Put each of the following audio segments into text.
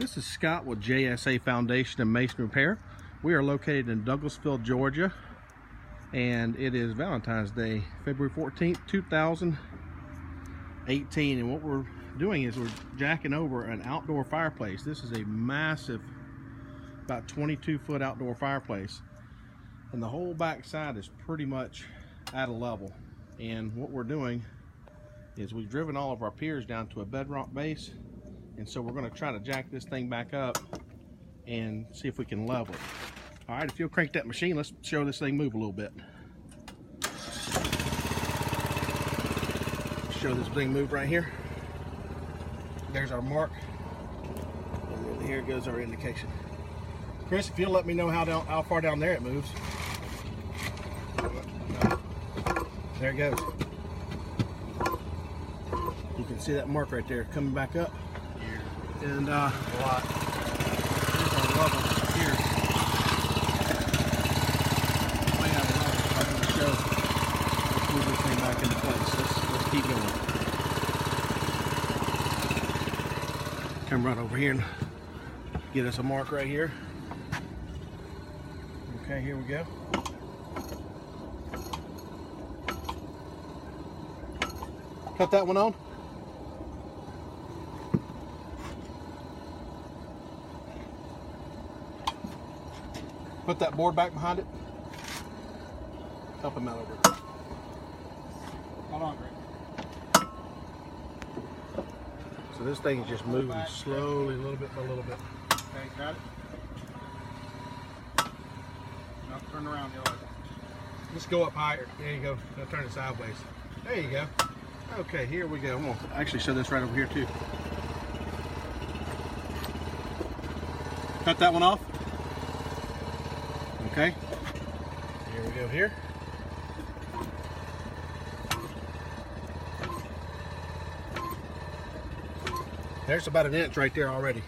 This is Scott with JSA Foundation Masonry Repair. We are located in Douglasville, Georgia, and it is Valentine's Day, February 14th, 2018. And what we're doing is we're jacking over an outdoor fireplace. This is a massive, about 22-foot outdoor fireplace, and the whole back side is pretty much at a level. And what we're doing is we've driven all of our piers down to a bedrock base, and so we're going to try to jack this thing back up and see if we can level it. All right, if you'll crank that machine, let's show this thing move a little bit. Show this thing move right here. There's our mark, and then here goes our indication. Chris, if you'll let me know how far down there it moves. There it goes. You can see that mark right there coming back up. And a lot. Here's our level here. We have a level I'm going to show. Let's move this thing back into place. Let's keep going. Come right over here and get us a mark right here. Okay, here we go. Cut that one on. Put that board back behind it. Help him out over it. Hold on, Greg. So this thing is just moving slowly, a little bit by a little bit. Okay, got it? Now turn around the other way. Just go up higher. There you go. Now turn it sideways. There you go. Okay, here we go. I'm going to actually show this right over here too. Cut that one off. Okay, here we go here. There's about an inch right there already.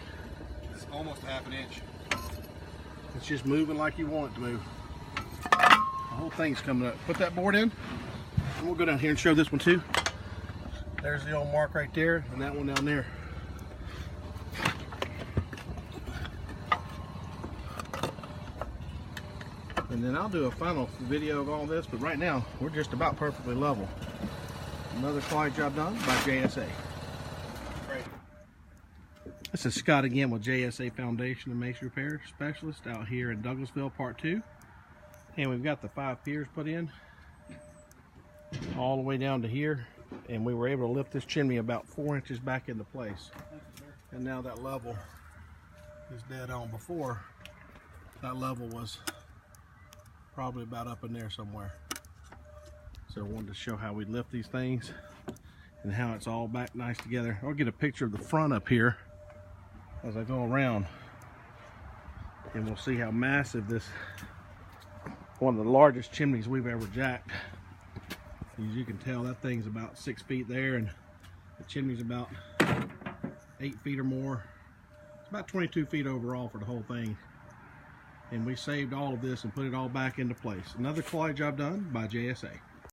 It's almost a half an inch. It's just moving like you want it to move. The whole thing's coming up. Put that board in, and we'll go down here and show this one too. There's the old mark right there, and that one down there. And then I'll do a final video of all this, but right now we're just about perfectly level. Another quality job done by JSA. Great. This is Scott again with JSA Foundation Masonry Repair Specialist out here in Douglasville, Part 2. And we've got the 5 piers put in all the way down to here, and we were able to lift this chimney about 4 inches back into place. And now that level is dead on. Before, that level was probably about up in there somewhere. So I wanted to show how we lift these things and how it's all back nice together. I'll get a picture of the front up here as I go around, and we'll see how massive this, one of the largest chimneys we've ever jacked. As you can tell, that thing's about 6 feet there, and the chimney's about 8 feet or more. It's about 22 feet overall for the whole thing. And we saved all of this and put it all back into place. Another quality job done by JSA.